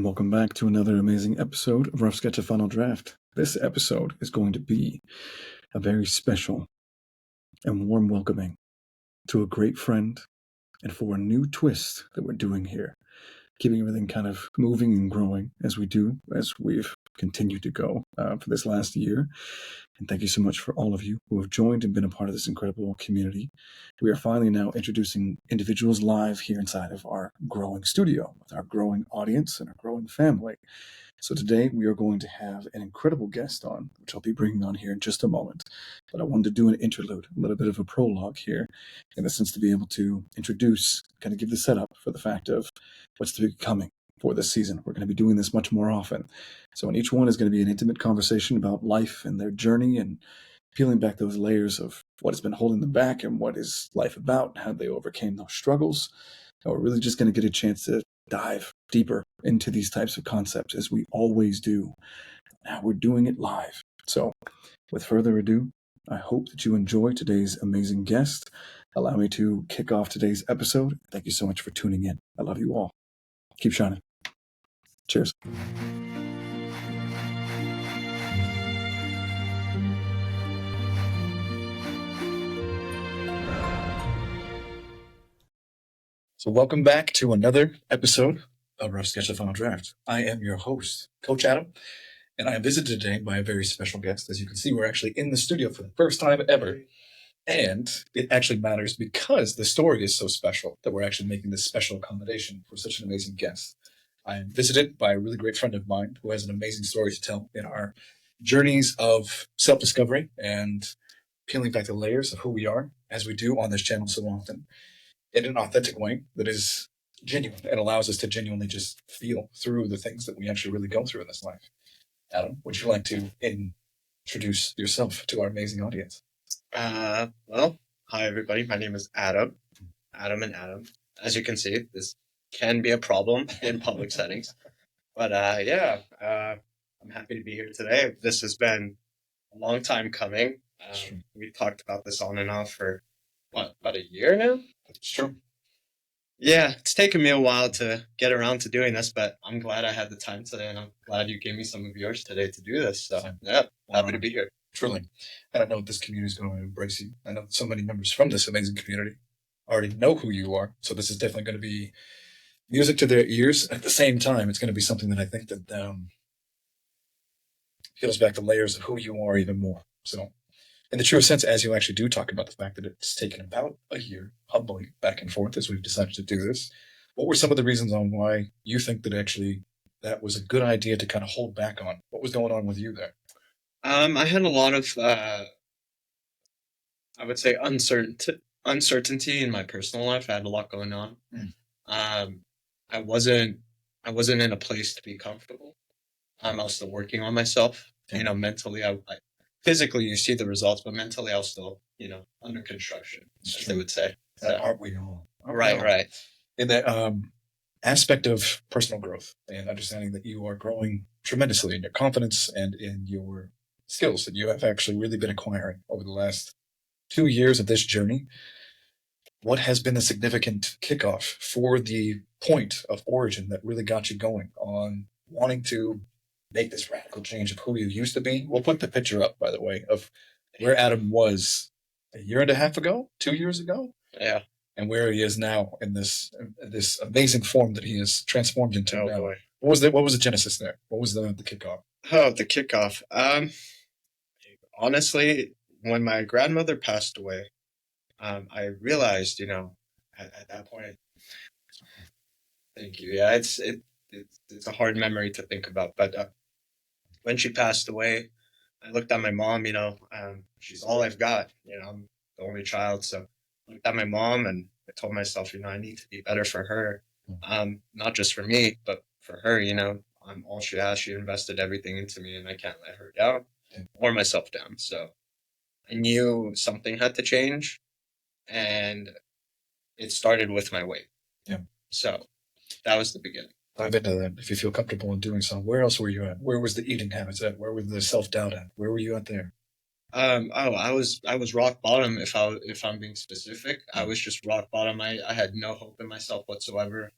and welcome back to another amazing episode of Rough Sketch of Final Draft. This episode is going to be a very special and warm welcoming to a great friend and for a new twist that we're doing here, keeping everything kind of moving and growing as we've continued to go for this last year. And thank you so much for all of you who have joined and been a part of this incredible community. We are finally now introducing individuals live here inside of our growing studio with our growing audience and our growing family. So today we are going to have an incredible guest on, which I'll be bringing on here in just a moment. But I wanted to do an interlude, a little bit of a prologue here, in the sense to be able to introduce, kind of give the setup for the fact of what's to be coming for this season. We're going to be doing this much more often. So in each one is going to be an intimate conversation about life and their journey and peeling back those layers of what has been holding them back and what is life about, how they overcame those struggles. And we're really just going to get a chance to dive deeper into these types of concepts as we always do. Now we're doing it live. So with further ado, I hope that you enjoy today's amazing guest. Allow me to kick off today's episode. Thank you so much for tuning in. I love you all. Keep shining. Cheers. So welcome back to another episode of Rough Sketch of Final Draft. I am your host, Coach Adam, and I am visited today by a very special guest. As you can see, we're actually in the studio for the first time ever. And it actually matters because the story is so special that we're actually making this special accommodation for such an amazing guest. I am visited by a really great friend of mine who has an amazing story to tell in our journeys of self-discovery and peeling back the layers of who we are, as we do on this channel so often, in an authentic way that is genuine and allows us to genuinely just feel through the things that we actually really go through in this life. Adam, would you like to introduce yourself to our amazing audience? Well, hi everybody. My name is Adam. Adam and Adam. As you can see, this can be a problem in public settings. But I'm happy to be here today. This has been a long time coming. We talked about this on and off for about a year now? That's true. Yeah, it's taken me a while to get around to doing this, but I'm glad I had the time today, and I'm glad you gave me some of yours today to do this. So, yeah, happy to be here. Truly. And I know this community is going to embrace you. I know so many members from this amazing community already know who you are. So this is definitely going to be music to their ears. At the same time, it's going to be something that I think that peels back the layers of who you are even more. So in the truest sense, as you actually do talk about the fact that it's taken about a year, humbly back and forth as we've decided to do this, what were some of the reasons on why you think that actually that was a good idea to kind of hold back on? What was going on with you there? I had a lot of, I would say, uncertainty in my personal life. I had a lot going on. I wasn't in a place to be comfortable. I was still working on myself. Mentally, I physically you see the results, but mentally I was still, under construction, as they would say. Aren't we all? Right. In that aspect of personal growth and understanding that you are growing tremendously in your confidence and in your skills that you have actually really been acquiring over the last 2 years of this journey, what has been the significant kickoff for the point of origin that really got you going on wanting to make this radical change of who you used to be? We'll put the picture up, by the way, of where Adam was a year and a half ago, 2 years ago. Yeah. And where he is now in this amazing form that he has transformed into. Oh, now. boy. What was the genesis there? What was the kickoff? Oh, the kickoff. Honestly, when my grandmother passed away, I realized, at that point. Thank you. Yeah, it's a hard memory to think about, but when she passed away, I looked at my mom. She's all I've got. I'm the only child, so I looked at my mom and I told myself, I need to be better for her, not just for me, but for her. I'm all she has. She invested everything into me, and I can't let her down or myself down. So I knew something had to change, and it started with my weight. Yeah. So that was the beginning. Dive into that if you feel comfortable in doing so. Where else were you at? Where was the eating habits at? Where was the self-doubt at? Where were you at there? I was rock bottom. If I'm being specific, I was just rock bottom. I had no hope in myself whatsoever.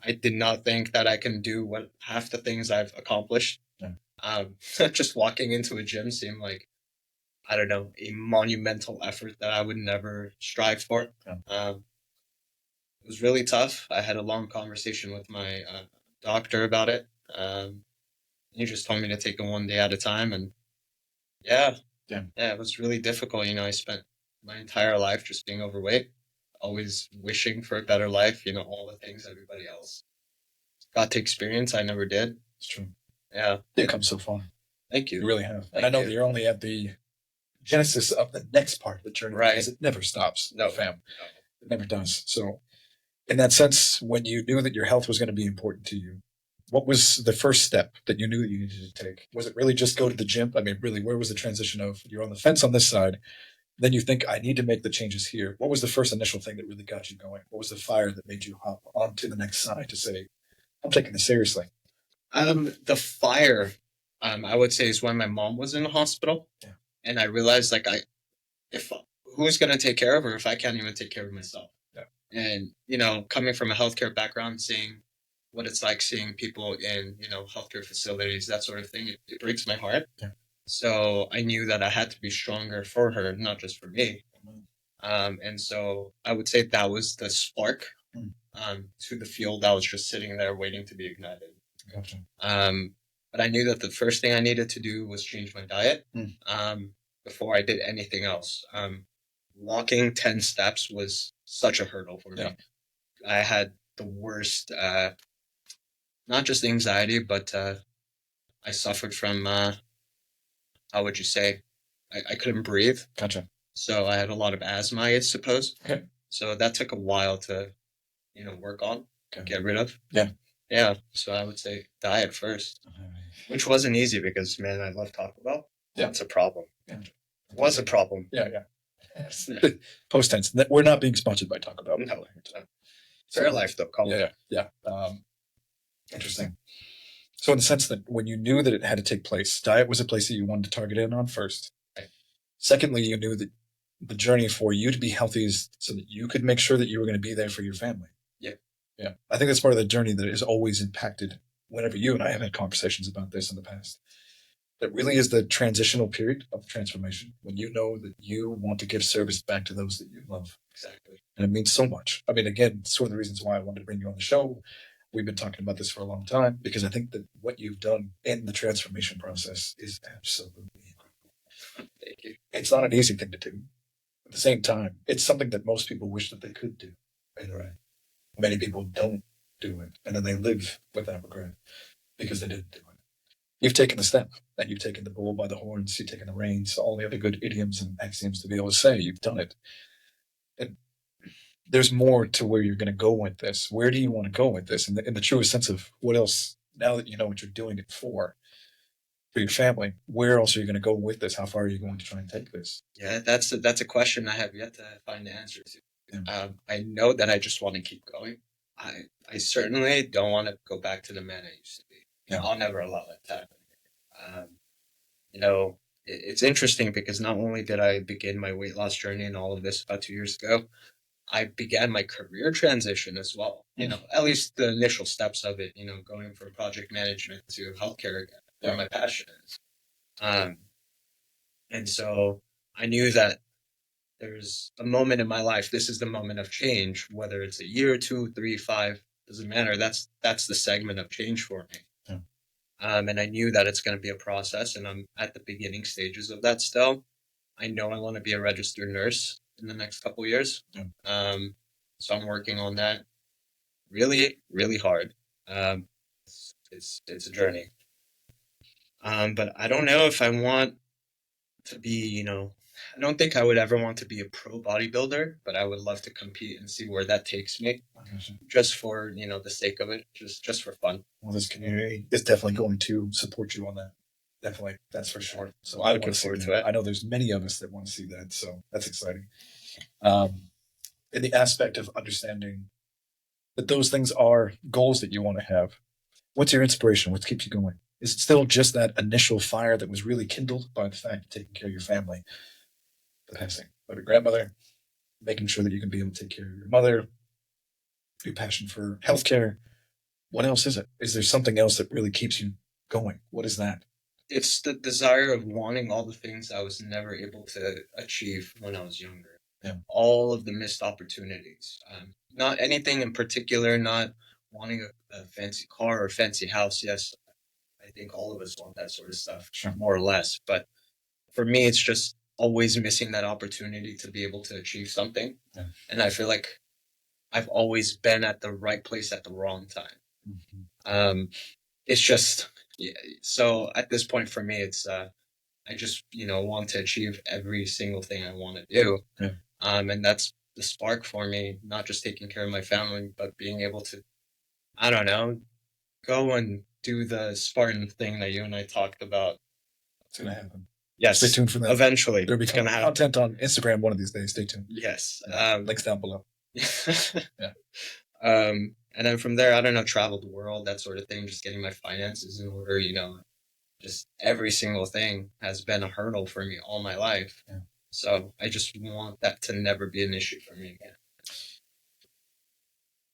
I did not think that I can do what half the things I've accomplished. Yeah. Just walking into a gym seemed like, I don't know, a monumental effort that I would never strive for. Yeah. It was really tough. I had a long conversation with my doctor about it. He just told me to take it one day at a time, and yeah, it was really difficult. I spent my entire life just being overweight, always wishing for a better life. All the things everybody else got to experience, I never did. It's true. Yeah, You've come so far. Thank you. You really have. And I know that you're only at the genesis of the next part of the journey, Right. because it never stops. No. Fam. It never does. So, in that sense, when you knew that your health was going to be important to you, what was the first step that you knew that you needed to take? Was it really just go to the gym? I mean, really, where was the transition of you're on the fence on this side, then you think, I need to make the changes here? What was the first initial thing that really got you going? What was the fire that made you hop onto the next side to say, I'm taking this seriously? The fire, I would say, is when my mom was in the hospital, and I realized, like, if who's going to take care of her if I can't even take care of myself? Yeah. And coming from a healthcare background, seeing what it's like, seeing people in healthcare facilities, that sort of thing, it breaks my heart. Yeah. So I knew that I had to be stronger for her, not just for me. And so I would say that was the spark to the fuel that was just sitting there waiting to be ignited. Gotcha. But I knew that the first thing I needed to do was change my diet before I did anything else. Walking 10 steps was such a hurdle for me. I had the worst, not just anxiety, but I suffered from, how would you say, I couldn't breathe. Gotcha. So I had a lot of asthma, I suppose. Okay. So that took a while to, work on, get rid of. Yeah. Yeah. So I would say diet first, which wasn't easy because, man, I love Taco Bell. Yeah. It's a problem. Yeah. It was a problem. Yeah. Post tense. We're not being sponsored by Taco Bell. No. Fair life, though. Yeah. Interesting. So in the sense that when you knew that it had to take place, diet was a place that you wanted to target in on first. Right. Secondly, you knew that the journey for you to be healthy is so that you could make sure that you were going to be there for your family. Yeah. I think that's part of the journey that is always impacted whenever you and I have had conversations about this in the past. That really is the transitional period of transformation when you know that you want to give service back to those that you love. Exactly. And it means so much. I mean, again, it's one of the reasons why I wanted to bring you on the show. We've been talking about this for a long time because I think that what you've done in the transformation process is absolutely incredible. Thank you. It's not an easy thing to do. At the same time, it's something that most people wish that they could do. Right. Many people don't do it, and then they live with that regret because they didn't do it. You've taken the step, and you've taken the bull by the horns, you've taken the reins, all the other good idioms and axioms to be able to say you've done it. And there's more to where you're going to go with this. Where do you want to go with this? In the truest sense of what else, now that you know what you're doing it for your family, where else are you going to go with this? How far are you going to try and take this? Yeah, that's a question I have yet to find the answer to. Yeah. I know that I just want to keep going. I certainly don't want to go back to the man I used to be. Yeah. I'll never allow that to happen. It's interesting because not only did I begin my weight loss journey and all of this about 2 years ago, I began my career transition as well. At least the initial steps of it, going from project management to healthcare again, where my passion is. And so I knew that there's a moment in my life, this is the moment of change, whether it's a year, 2, 3, 5, doesn't matter. That's the segment of change for me. Yeah. And I knew that it's going to be a process, and I'm at the beginning stages of that still. I know I want to be a registered nurse in the next couple of years. Yeah. So I'm working on that really, really hard. It's a journey. But I don't know if I want to be, I don't think I would ever want to be a pro bodybuilder, but I would love to compete and see where that takes me. Just for, the sake of it, just for fun. Well, this community is definitely going to support you on that. Definitely. That's for sure. So I look forward to it. I know there's many of us that want to see that. So that's exciting. In the aspect of understanding that those things are goals that you want to have, what's your inspiration? What keeps you going? Is it still just that initial fire that was really kindled by the fact of taking care of your family, the passing of your grandmother, making sure that you can be able to take care of your mother, your passion for healthcare? What else is it? Is there something else that really keeps you going? What is that? It's the desire of wanting all the things I was never able to achieve when I was younger. Yeah. All of the missed opportunities. Not anything in particular, not wanting a fancy car or a fancy house. Yes, I think all of us want that sort of stuff, Sure. more or less. But for me, it's just always missing that opportunity to be able to achieve something. Yeah. And I feel like I've always been at the right place at the wrong time. Mm-hmm. It's just, yeah, so at this point for me, it's, I just, want to achieve every single thing I want to do. Yeah. And that's the spark for me, not just taking care of my family, but being able to, I don't know, go and do the Spartan thing that you and I talked about. It's going to happen. Yes. Stay tuned for that. Eventually. There'll be It's going to happen. content on Instagram one of these days. Stay tuned. Yes. Links down below. Yeah. And then from there, I don't know, travel the world, that sort of thing, just getting my finances in order, just every single thing has been a hurdle for me all my life. Yeah. So I just want that to never be an issue for me again.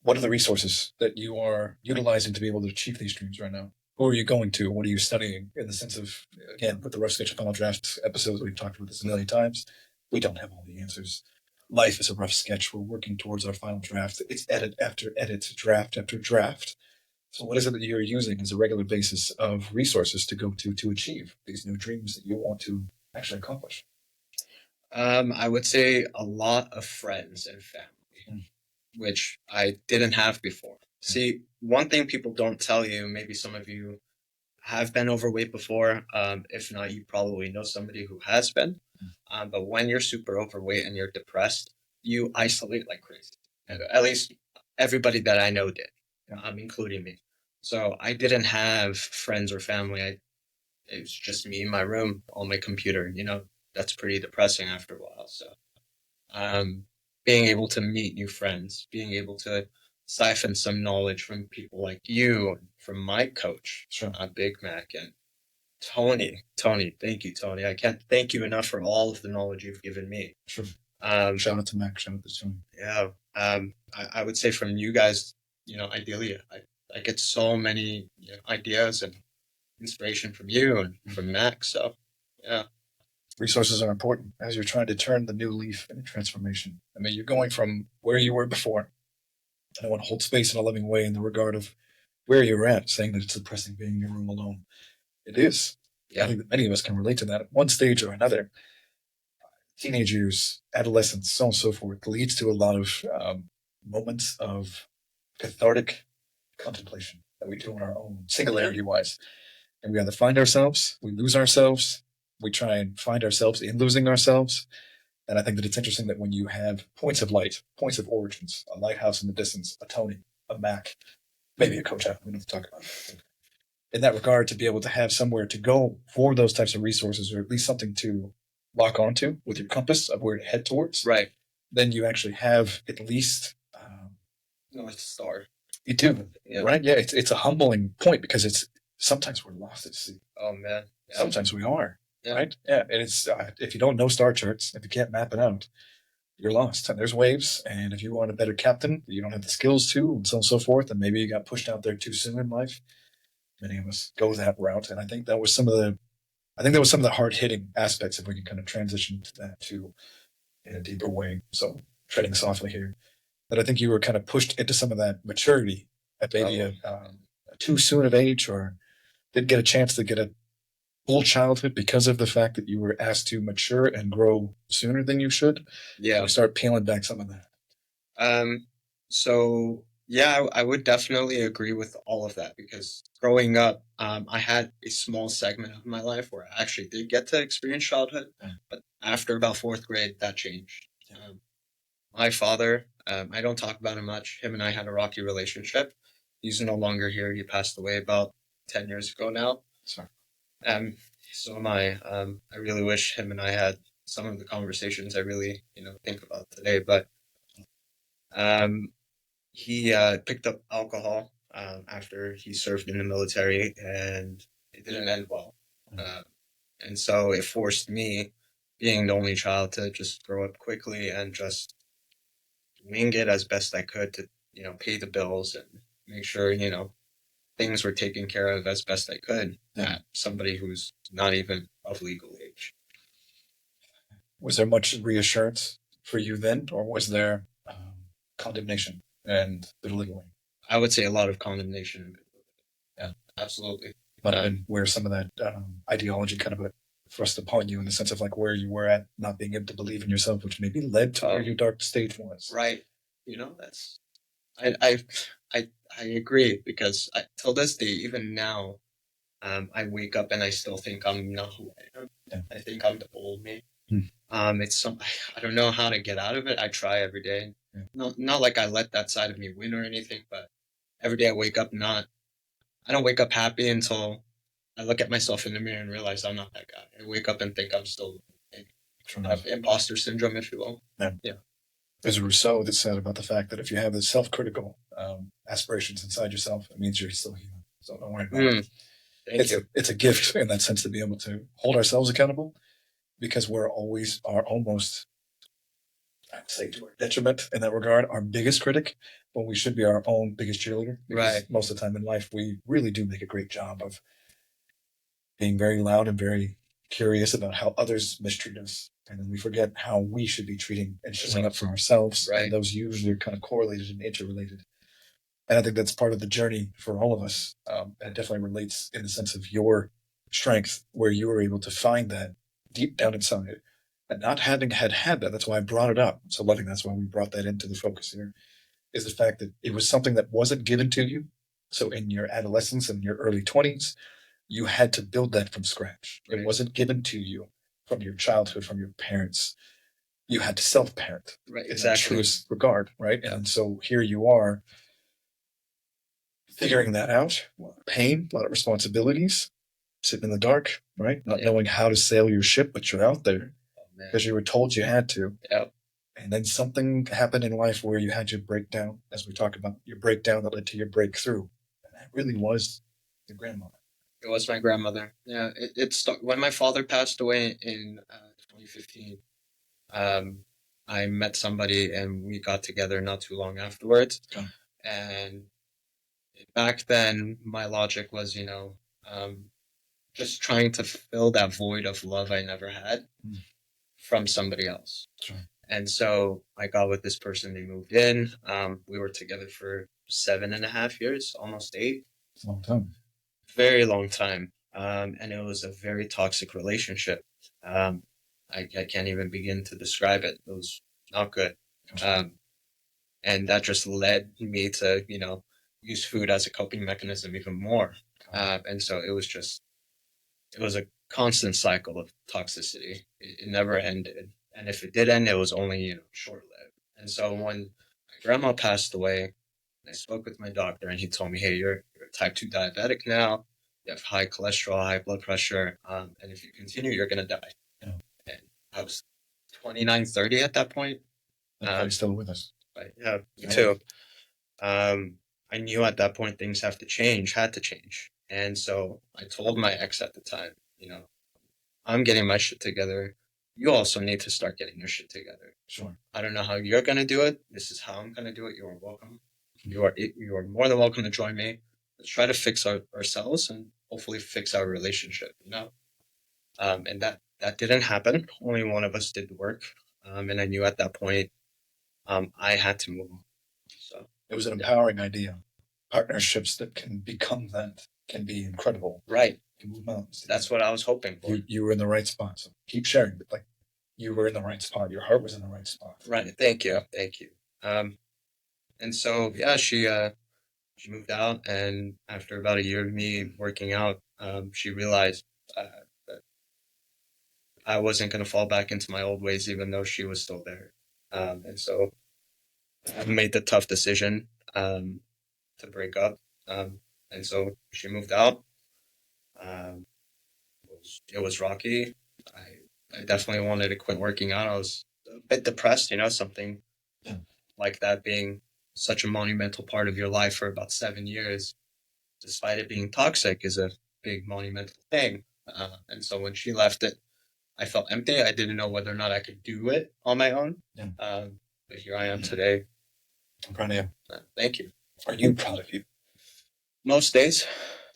What are the resources that you are utilizing to be able to achieve these dreams right now? Who are you going to? What are you studying? In the sense of, again, with the Rough Sketch Final Draft episodes, we've talked about this a million times. We don't have all the answers. Life is a rough sketch. We're working towards our final draft. It's edit after edit, draft after draft. So what is it that you're using as a regular basis of resources to go to achieve these new dreams that you want to actually accomplish? I would say a lot of friends and family, which I didn't have before. See, one thing people don't tell you, maybe some of you have been overweight before. If not, you probably know somebody who has been. But when you're super overweight and you're depressed, you isolate like crazy. At least everybody that I know did, including me. So I didn't have friends or family. It was just me in my room on my computer. That's pretty depressing after a while. So um, being able to meet new friends, being able to siphon some knowledge from people like you, from my coach, Sure. Big Mac, and Tony. Thank you, Tony. I can't thank you enough for all of the knowledge you've given me. Sure. Shout out to Mac. Shout out to Tony. Yeah. I would say from you guys, ideally, I get so many ideas and inspiration from you and from Mac. So, yeah. Resources are important as you're trying to turn the new leaf in transformation. I mean, you're going from where you were before. I don't want to hold space in a loving way in the regard of where you're at, saying that it's depressing being in your room alone. It is. Yeah. I think that many of us can relate to that at one stage or another. Teenage years, adolescence, so on and so forth, leads to a lot of moments of cathartic contemplation that we do on our own, singularity-wise. And we either find ourselves, we lose ourselves, we try and find ourselves in losing ourselves. And I think that it's interesting that when you have points of light, points of origins, a lighthouse in the distance, a Tony, a Mac, maybe a coach, we don't have to talk about that. In that regard, to be able to have somewhere to go for those types of resources, or at least something to lock onto with your compass of where to head towards, right? Then you actually have at least North Star. You do, right? Yeah, it's a humbling point because it's sometimes we're lost at sea. Oh man, yeah. Sometimes we are, right? Yeah, and it's if you don't know star charts, if you can't map it out, you're lost. And there's waves, and if you want a better captain, you don't have the skills to, and so on and so forth, and maybe you got pushed out there too soon in life. Many of us go that route, and I think that was some of the hard hitting aspects. If we can kind of transition to that too in a deeper way. So treading softly here. That I think you were kind of pushed into some of that maturity at maybe a too soon of age, or didn't get a chance to get a full childhood because of the fact that you were asked to mature and grow sooner than you should. Yeah. So start peeling back some of that. So yeah, I would definitely agree with all of that because growing up, I had a small segment of my life where I actually did get to experience childhood, but after about fourth grade, that changed. My father, I don't talk about him much. Him and I had a rocky relationship. He's no longer here. He passed away about 10 years ago now. Sorry. So am I. I really wish him and I had some of the conversations I really, think about today. But he picked up alcohol after he served in the military, and it didn't end well. And so it forced me, being the only child, to just grow up quickly and just wing it as best I could to, pay the bills and make sure, things were taken care of as best I could at somebody who's not even of legal age. Was there much reassurance for you then, or was there condemnation and belittling? I would say a lot of condemnation. Yeah, absolutely. Might have been where some of that ideology kind of thrust upon you in the sense of like where you were at, not being able to believe in yourself, which maybe led to where your dark stage was. Right. That's I agree, because till this day, even now, I wake up and I still think I'm not who I am. Yeah. I think I'm the old me. It's I don't know how to get out of it. I try every day. Yeah. Not like I let that side of me win or anything, but every day I wake up I don't wake up happy until I look at myself in the mirror and realize I'm not that guy. I wake up and think I'm still have imposter syndrome, if you will. Yeah. There's a Rousseau that said about the fact that if you have the self-critical aspirations inside yourself, it means you're still human. So don't worry about it. It's a gift in that sense to be able to hold ourselves accountable, because we're always almost, I'd say, to our detriment in that regard, our biggest critic, when we should be our own biggest cheerleader. Because most of the time in life, we really do make a great job of being very loud and very curious about how others mistreat us. And then we forget how we should be treating and showing up for ourselves. And those usually are kind of correlated and interrelated. And I think that's part of the journey for all of us. And it definitely relates in the sense of your strength, where you were able to find that deep down inside. And not having had that, that's why I brought it up. So loving, that's why we brought that into the focus here, is the fact that it was something that wasn't given to you. So in your adolescence and your early 20s, you had to build that from scratch. It wasn't given to you from your childhood, from your parents. You had to self-parent in the truest regard, right? And so here you are, figuring that out. A lot of pain, a lot of responsibilities, sitting in the dark, right? Not knowing how to sail your ship, but you're out there because you were told you had to. And then something happened in life where you had your breakdown, as we talk about your breakdown that led to your breakthrough. And that really was your grandmother. It was my grandmother. Yeah, it started when my father passed away in 2015. I met somebody and we got together not too long afterwards. And back then, my logic was, just trying to fill that void of love I never had from somebody else. And so I got with this person. They moved in. We were together for 7.5 years, almost 8. It's a long time. Very long time. And it was a very toxic relationship. I can't even begin to describe it. It was not good. And that just led me to, use food as a coping mechanism even more. And so it was a constant cycle of toxicity. It never ended. And if it did end, it was only, short-lived. And so when my grandma passed away, I spoke with my doctor and he told me, hey, you're type 2 diabetic now. You have high cholesterol, high blood pressure. And if you continue, you're going to die. And I was 29, 30 at that point. He's still with us. Right. Yeah, me too. I knew at that point things had to change. And so I told my ex at the time, I'm getting my shit together. You also need to start getting your shit together. Sure. I don't know how you're going to do it. This is how I'm going to do it. You are welcome. You are more than welcome to join me. Let's try to fix ourselves and hopefully fix our relationship, And that didn't happen. Only one of us did the work. And I knew at that point, I had to move on. So it was an empowering idea. Partnerships that can become that can be incredible. Right. You move mountains. That's what I was hoping for. You were in the right spot. So keep sharing. But you were in the right spot. Your heart was in the right spot. Right. Thank you. And so she moved out, and after about a year of me working out, she realized that I wasn't going to fall back into my old ways, even though she was still there. And so I made the tough decision to break up. And so she moved out. It was rocky. I definitely wanted to quit working out. I was a bit depressed, something like that being such a monumental part of your life for about 7 years, despite it being toxic, is a big monumental thing. And so when she left it, I felt empty. I didn't know whether or not I could do it on my own. But here I am today. I'm proud of you. Thank you. Are you proud of you? Most days.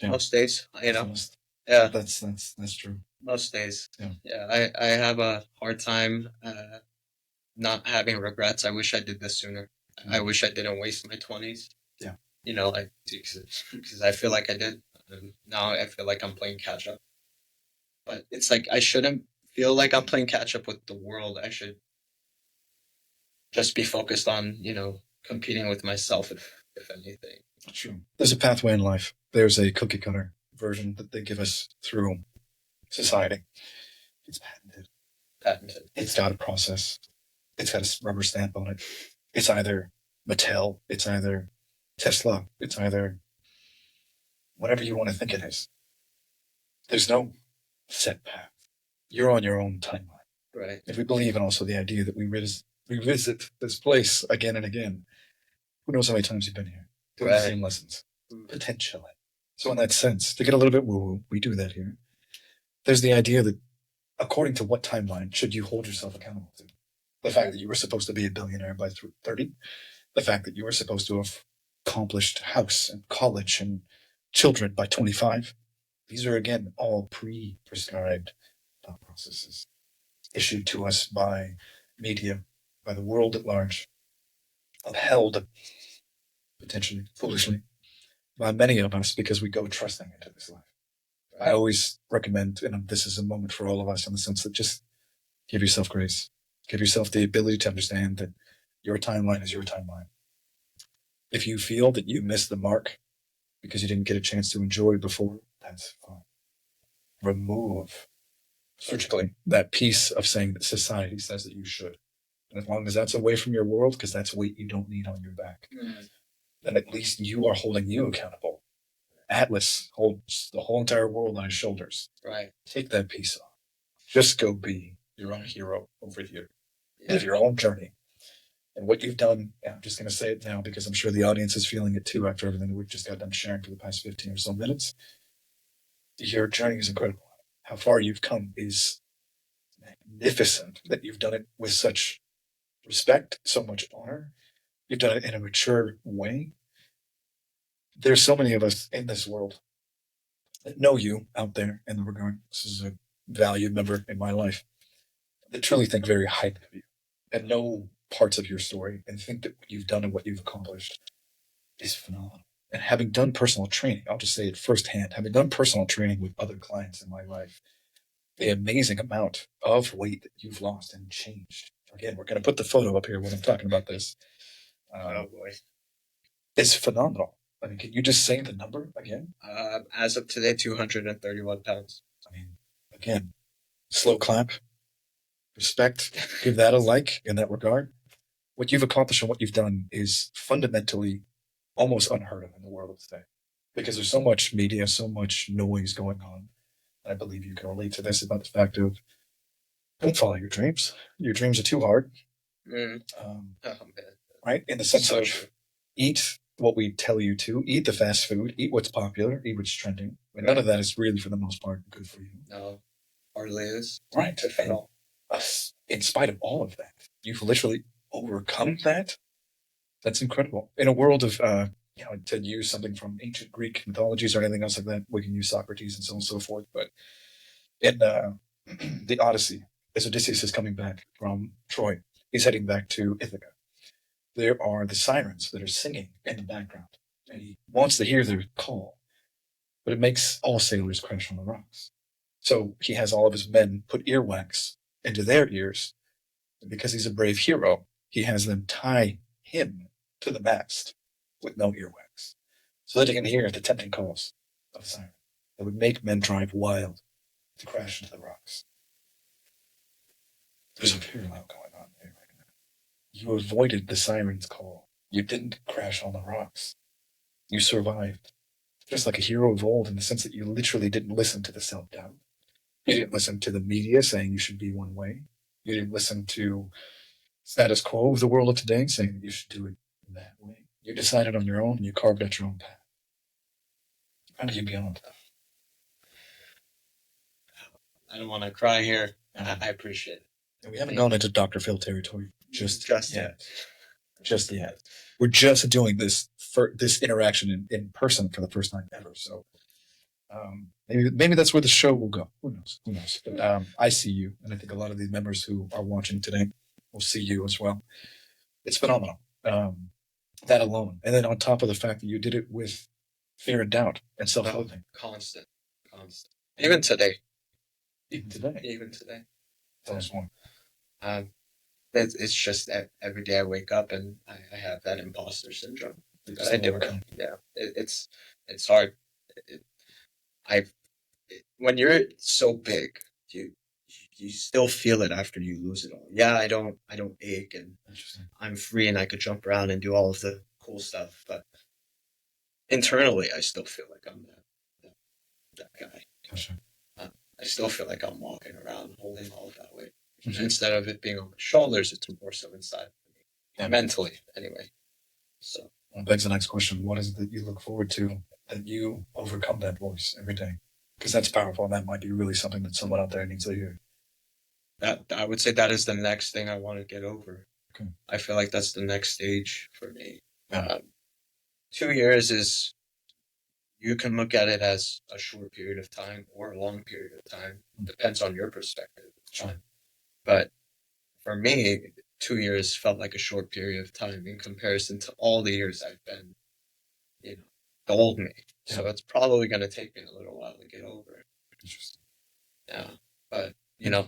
Yeah. Most days, you know. Honest. Yeah, That's true. most days. Yeah. Yeah, I have a hard time not having regrets. I wish I did this sooner. I wish I didn't waste my 20s. Yeah. You know, like, because I feel like I did. Now I feel like I'm playing catch up. But it's like I shouldn't feel like I'm playing catch up with the world. I should just be focused on, you know, competing with myself, if anything. True. There's a pathway in life. There's a cookie cutter version that they give us through society. It's patented. Patented. It's got a process. It's got a rubber stamp on it. It's either Mattel, it's either Tesla, it's either whatever you want to think it is. There's no set path. You're on your own timeline. Right. If we believe in also the idea that we revisit this place again and again, who knows how many times you've been here? Doing the same lessons. Potentially. So in that sense, to get a little bit woo-woo, we do that here. There's the idea that according to what timeline should you hold yourself accountable to? The fact that you were supposed to be a billionaire by 30, the fact that you were supposed to have accomplished house and college and children by 25. These are, again, all pre-prescribed thought processes issued to us by media, by the world at large, upheld, potentially foolishly, by many of us because we go trusting into this life. I always recommend, and this is a moment for all of us in the sense that just give yourself grace. Give yourself the ability to understand that your timeline is your timeline. If you feel that you missed the mark because you didn't get a chance to enjoy before, that's fine. Remove surgically that piece of saying that society says that you should. And as long as that's away from your world, because that's weight you don't need on your back, then at least you are holding you accountable. Atlas holds the whole entire world on his shoulders. Right. Take that piece off. Just go be your own hero over here. Live your own journey. And what you've done, I'm just going to say it now because I'm sure the audience is feeling it too after everything that we've just got done sharing for the past 15 or so minutes. Your journey is incredible. How far you've come is magnificent, that you've done it with such respect, so much honor. You've done it in a mature way. There's so many of us in this world that know you out there in the regard. This is a valued member in my life that truly think very highly of you and know parts of your story and think that what you've done and what you've accomplished is phenomenal. And having done personal training, I'll just say it firsthand, having done personal training with other clients in my life, the amazing amount of weight that you've lost and changed. Again, we're going to put the photo up here when I'm talking about this. Oh boy. It's phenomenal. I mean, can you just say the number again? As of today, 231 pounds. I mean, again, slow clap, respect, give that a like in that regard. What you've accomplished and what you've done is fundamentally almost unheard of in the world of today because there's so much media, so much noise going on. I believe you can relate to this about the fact of don't follow your dreams. Your dreams are too hard. Right? In the sense of eat what we tell you to, eat the fast food, eat what's popular, eat what's trending. But none of that is really, for the most part, good for you. No, hardly is. Right. And in spite of all of that, you've literally overcome that. That's incredible. In a world of, to use something from ancient Greek mythologies or anything else like that, we can use Socrates and so on and so forth. But in the Odyssey, as Odysseus is coming back from Troy, he's heading back to Ithaca. There are the sirens that are singing in the background, and he wants to hear their call, but it makes all sailors crash on the rocks. So he has all of his men put earwax into their ears, and because he's a brave hero, he has them tie him to the mast with no earwax, so that he can hear the tempting calls of the siren that would make men drive wild to crash into the rocks. There's a parallel going on there right now. You avoided the siren's call. You didn't crash on the rocks. You survived. Just like a hero of old in the sense that you literally didn't listen to the self-doubt. You didn't listen to the media saying you should be one way. You didn't listen to status quo of the world of today saying that you should do it that way. You decided on your own and you carved out your own path. How do you beyond that? I don't want to cry here. I appreciate it. And we haven't gone into Dr. Phil territory just yet. Just yet. We're just doing this this interaction in person for the first time ever. So maybe that's where the show will go. Who knows? Who knows? But I see you, and I think a lot of these members who are watching today will see you as well. It's phenomenal. That alone, and then on top of the fact that you did it with fear and doubt and self-loathing, constant. Even today. Even today. Tell us more. It's just that every day I wake up and I have that imposter syndrome. I do it. Yeah, it's hard. When you're so big, you still feel it after you lose it all. Yeah, I don't ache, and I'm free, and I could jump around and do all of the cool stuff. But internally, I still feel like I'm that guy. Gotcha. I still feel like I'm walking around holding all of that weight. Instead of it being on my shoulders, it's more so inside of me. Yeah. Mentally, anyway. So that begs the next question. What is it that you look forward to that you overcome that voice every day? Because that's powerful, and that might be really something that someone out there needs to hear. That I would say that is the next thing I want to get over. Okay. I feel like that's the next stage for me. Yeah. 2 years is, you can look at it as a short period of time or a long period of time. Depends on your perspective. Sure. But for me, 2 years felt like a short period of time in comparison to all the years I've been, the old me. Yeah. So it's probably going to take me a little while to get over it. Interesting. Yeah. But,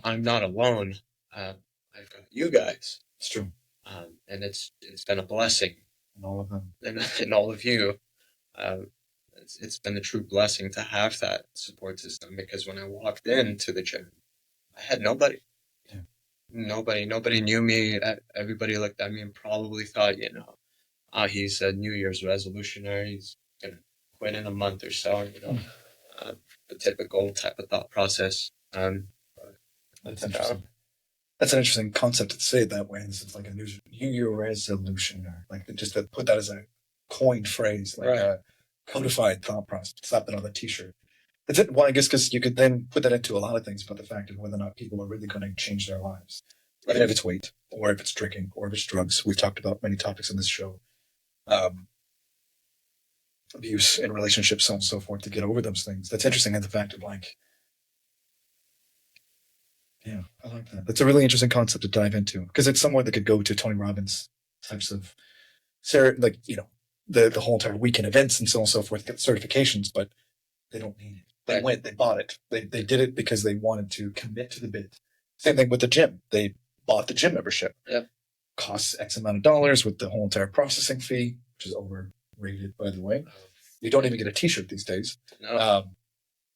I'm not alone. I've got you guys. It's true. And it's been a blessing. And all of them. And all of you. It's been a true blessing to have that support system, because when I walked into the gym, I had nobody. Yeah. Nobody knew me. Everybody looked at me and probably thought, he's a New Year's resolutionary. He's going to quit in a month or so, the typical type of thought process. That's interesting. That's an interesting concept to say it that way. It's like a New Year resolution, or like just to put that as a coined phrase, like a codified thought process. Slap that on the T-shirt. That's it. Well, I guess because you could then put that into a lot of things, but the fact of whether or not people are really going to change their lives, even if it's weight, or if it's drinking, or if it's drugs. We've talked about many topics in this show. Abuse in relationships, so on and so forth, to get over those things. That's interesting. And the fact of yeah, I like that. That's a really interesting concept to dive into, because it's somewhere that could go to Tony Robbins types of, the whole entire weekend events and so on and so forth, get certifications, but they don't need it. They went, they bought it. They did it because they wanted to commit to the bid. Same thing with the gym. They bought the gym membership. Yep. Costs X amount of dollars with the whole entire processing fee, which is overrated, by the way. You don't even get a T-shirt these days. No.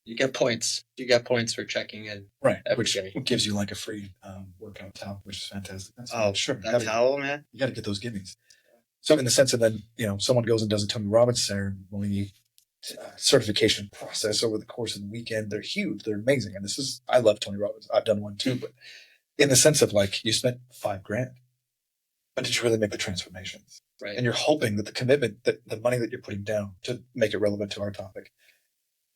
You get points. You get points for checking in. Right. Which gives you like a free workout towel, which is fantastic. Sure. That towel, man. You got to get those gimmies. So in the sense of then, someone goes and does a Tony Robbins ceremony, certification process over the course of the weekend. They're huge. They're amazing. And I love Tony Robbins. I've done one too, but in the sense of you spent $5,000, but did you really make the transformations? Right. And you're hoping that the commitment, that the money that you're putting down to make it relevant to our topic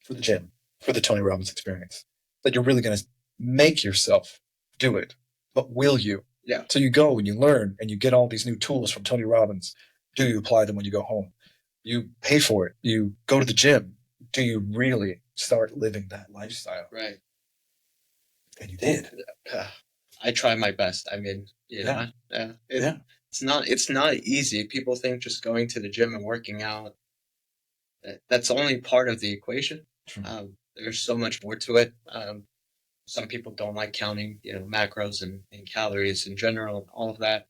for the gym, for the Tony Robbins experience, that you're really going to make yourself do it. But will you? Yeah. So you go and you learn and you get all these new tools from Tony Robbins. Do you apply them when you go home? You pay for it. You go to the gym. Do you really start living that lifestyle? Right. And you did. I try my best. I mean, It's not easy. People think just going to the gym and working out, that's only part of the equation. True. There's so much more to it. Some people don't like counting, macros and calories in general and all of that.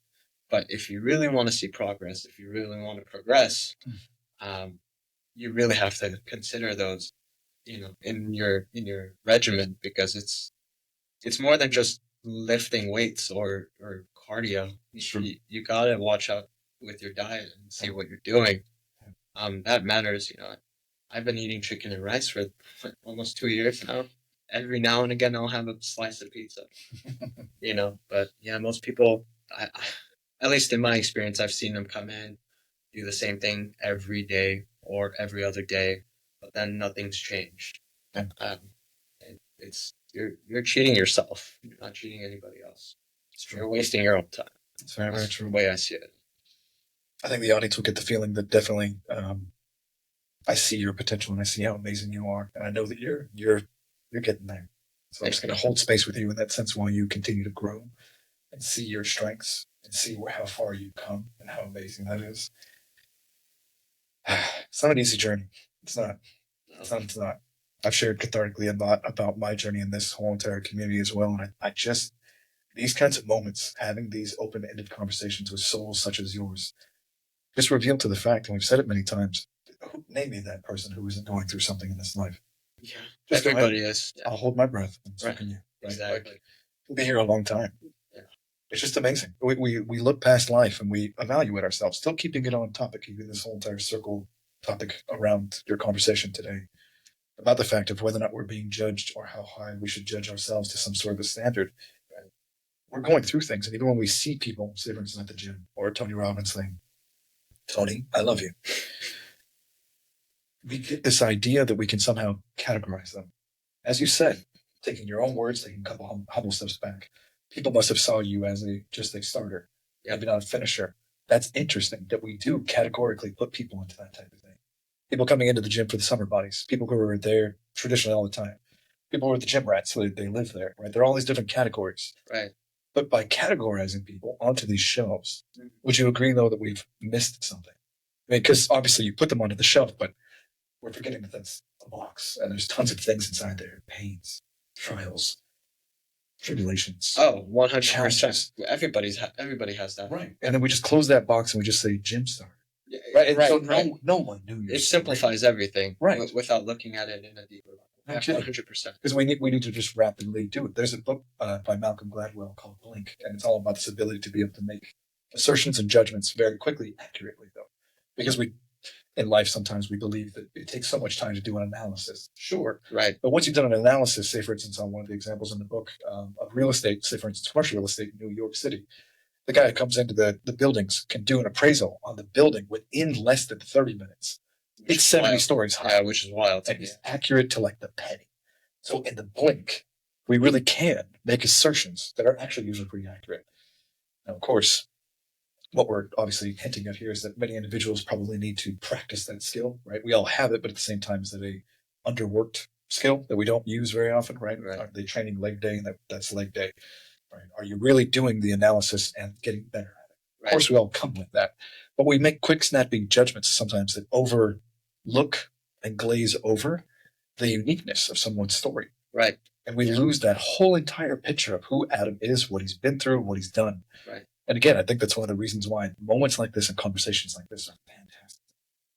But if you really want to see progress, if you really want to progress, you really have to consider those, in your regimen, because it's more than just lifting weights or cardio. You gotta watch out with your diet and see what you're doing. That matters. I've been eating chicken and rice for almost 2 years now. Every now and again, I'll have a slice of pizza. But yeah, most people, at least in my experience, I've seen them come in, do the same thing every day or every other day, but then nothing's changed. Yeah. You're cheating yourself. You're not cheating anybody else. You're wasting your own time. It's very, very true. The way I see it. I think the audience will get the feeling that definitely I see your potential and I see how amazing you are, and I know that you're getting there. So I'm just going to hold space with you in that sense while you continue to grow and see your strengths and see how far you've come and how amazing that is. It's not an easy journey. It's not. It's not. I've shared cathartically a lot about my journey in this whole entire community as well. And I just, these kinds of moments, having these open ended conversations with souls such as yours, just reveal to the fact, and we've said it many times, name me that person who isn't going through something in this life. Yeah, just everybody is. I'll hold my breath. And so Right. can you. Right? Exactly. Like, we'll be here a long time. Yeah. It's just amazing. We look past life and we evaluate ourselves, still keeping it on topic, keeping this whole entire circle topic around your conversation today about the fact of whether or not we're being judged or how high we should judge ourselves to some sort of a standard. Right? We're going through things. And even when we see people, say for instance at the gym or Tony Robbins saying, Tony, I love you. We get this idea that we can somehow categorize them. As you said, taking your own words, taking a couple humble steps back. People must have saw you as just a starter, maybe not a finisher. That's interesting that we do categorically put people into that type of thing. People coming into the gym for the summer bodies, people who are there traditionally all the time, people who are the gym rats, so they live there, right? There are all these different categories. Right. But by categorizing people onto these shelves, would you agree, though, that we've missed something? I mean, because obviously you put them onto the shelf, but we're forgetting that that's a box and there's tons of things inside there, pains, trials, tribulations. Oh, 100%. Everybody has that. Right. And then we just close that box and we just say gym starter. Yeah, right. Right. So Right. No one knew. It simplifies everything. Right. Without looking at it in a deeper level. Okay. 100%. Because we need to just rapidly do it. There's a book by Malcolm Gladwell called Blink, and it's all about this ability to be able to make assertions and judgments very quickly, accurately, though. Because in life, sometimes we believe that it takes so much time to do an analysis. Sure. Right. But once you've done an analysis, say, for instance, on one of the examples in the book of real estate, say, for instance, commercial real estate in New York City, the guy who comes into the buildings can do an appraisal on the building within less than 30 minutes. It's 70 stories high. Yeah, which is wild. And it's accurate to like the penny. So in the blink, we really can make assertions that are actually usually pretty accurate. Now, of course, what we're obviously hinting at here is that many individuals probably need to practice that skill, right? We all have it, but at the same time, is it a underworked skill that we don't use very often, right? Are they training leg day and that's leg day, right? Are you really doing the analysis and getting better at it? Right. Of course, we all come with that, but we make quick, snappy judgments sometimes that overlook and glaze over the uniqueness of someone's story. Right. And we lose that whole entire picture of who Adam is, what he's been through, what he's done. Right. And again, I think that's one of the reasons why moments like this and conversations like this are fantastic.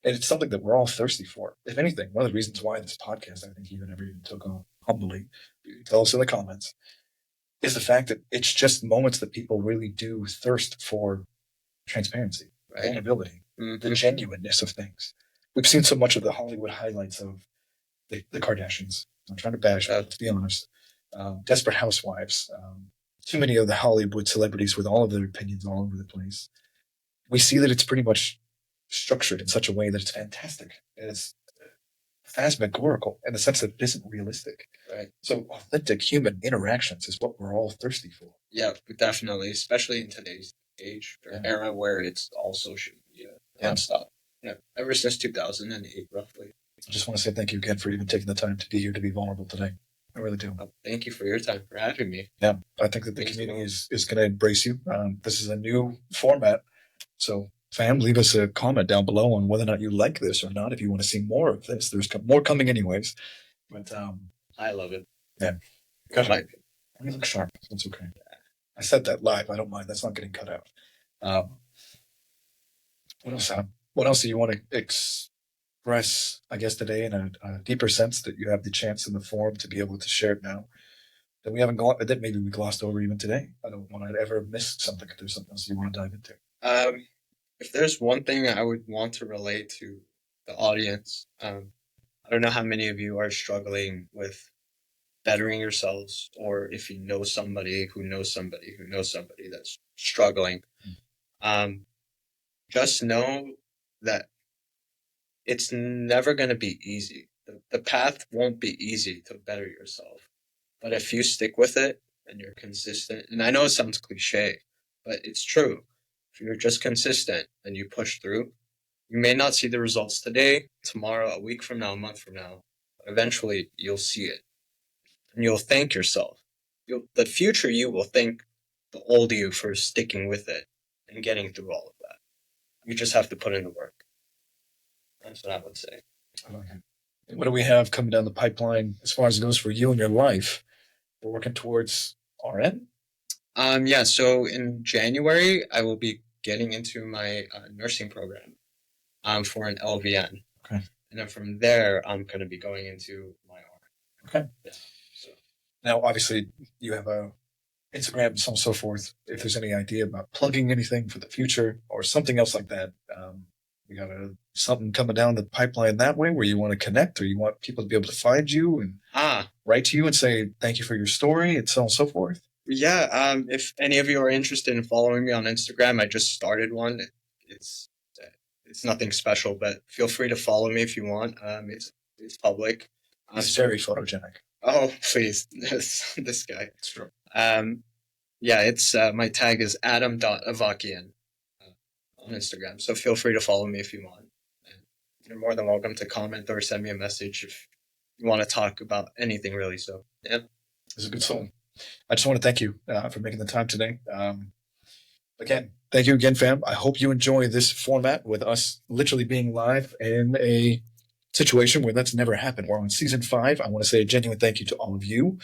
And it's something that we're all thirsty for. If anything, one of the reasons why this podcast, I think even never even took off humbly, tell us in the comments, is the fact that it's just moments that people really do thirst for transparency, vulnerability, the genuineness of things. We've seen so much of the Hollywood highlights of the Kardashians. I'm trying to bash, but to be honest, Desperate Housewives, too many of the Hollywood celebrities with all of their opinions all over the place. We see that it's pretty much structured in such a way that it's fantastic. And it's phantasmagorical in the sense that it isn't realistic. Right. So authentic human interactions is what we're all thirsty for. Yeah, definitely, especially in today's age or era where it's all social media nonstop. Yeah, ever since 2008, roughly. I just want to say thank you again for even taking the time to be here to be vulnerable today. I really do. Thank you for your time, for having me. Yeah, I think that the community is going to embrace you. This is a new format. So, fam, leave us a comment down below on whether or not you like this or not. If you want to see more of this, there's more coming anyways. But I love it. Yeah. Good. You look sharp. That's okay. I said that live. I don't mind. That's not getting cut out. What else, Sam? What else do you want to express, I guess, today in a deeper sense that you have the chance in the forum to be able to share it now? That we haven't that maybe we glossed over even today. I don't want to ever miss something if there's something else you want to dive into. If there's one thing I would want to relate to the audience, I don't know how many of you are struggling with bettering yourselves, or if you know somebody who knows somebody who knows somebody that's struggling. Just know that it's never going to be easy. The path won't be easy to better yourself. But if you stick with it and you're consistent, and I know it sounds cliche, but it's true. if you're just consistent and you push through, you may not see the results today, tomorrow, a week from now, a month from now, but eventually you'll see it. And you'll thank yourself. The future you will thank the old you for sticking with it and getting through all of that. You just have to put in the work. That's what I would say. Okay. What do we have coming down the pipeline as far as it goes for you and your life? We're working towards RN? Yeah, so in January, I will be getting into my nursing program for an LVN. Okay. And then from there, I'm going to be going into my RN. Okay. Yeah. So. Now, obviously, you have a Instagram and so on and so forth. If there's any idea about plugging anything for the future or something else like that, we got something coming down the pipeline that way where you want to connect or you want people to be able to find you and write to you and say, thank you for your story and so on and so forth. Yeah. If any of you are interested in following me on Instagram, I just started one. It's nothing special, but feel free to follow me if you want. It's public. It's very photogenic. Oh, please. This guy. It's true. Yeah, it's my tag is adam.avakian on Instagram. So feel free to follow me if you want. And you're more than welcome to comment or send me a message if you want to talk about anything really. So, yeah. It's a good song. I just want to thank you for making the time today. Again, thank you again, fam. I hope you enjoy this format with us literally being live in a situation where that's never happened. We're on season 5. I want to say a genuine thank you to all of you.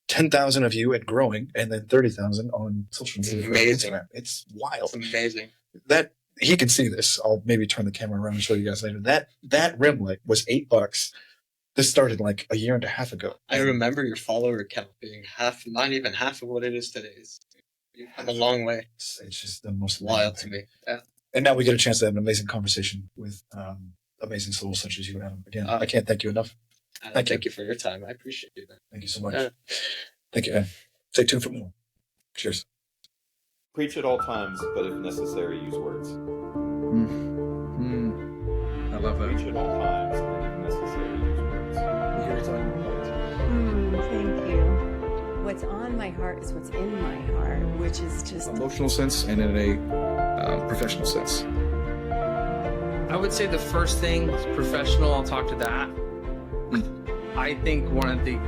10,000 of you and growing, and then 30,000 on social media. It's amazing. Instagram. It's wild. It's amazing. That he can see this. I'll maybe turn the camera around and show you guys later. That rim light was $8. This started like a year and a half ago. I remember your follower count being not even half of what it is today. You've come a long way. It's just the most wild to me. Yeah. And now we get a chance to have an amazing conversation with amazing souls such as you, Adam. Again, I can't thank you enough. Thank you for your time. I appreciate it. Thank you so much. Thank you, man. Stay tuned for more. Cheers. Preach at all times, but if necessary, use words. I love that. Preach at all times, but if necessary, use words. Thank you. What's on my heart is what's in my heart, which is just emotional sense and in a professional sense. I would say the first thing is professional. I'll talk to that. I think one of the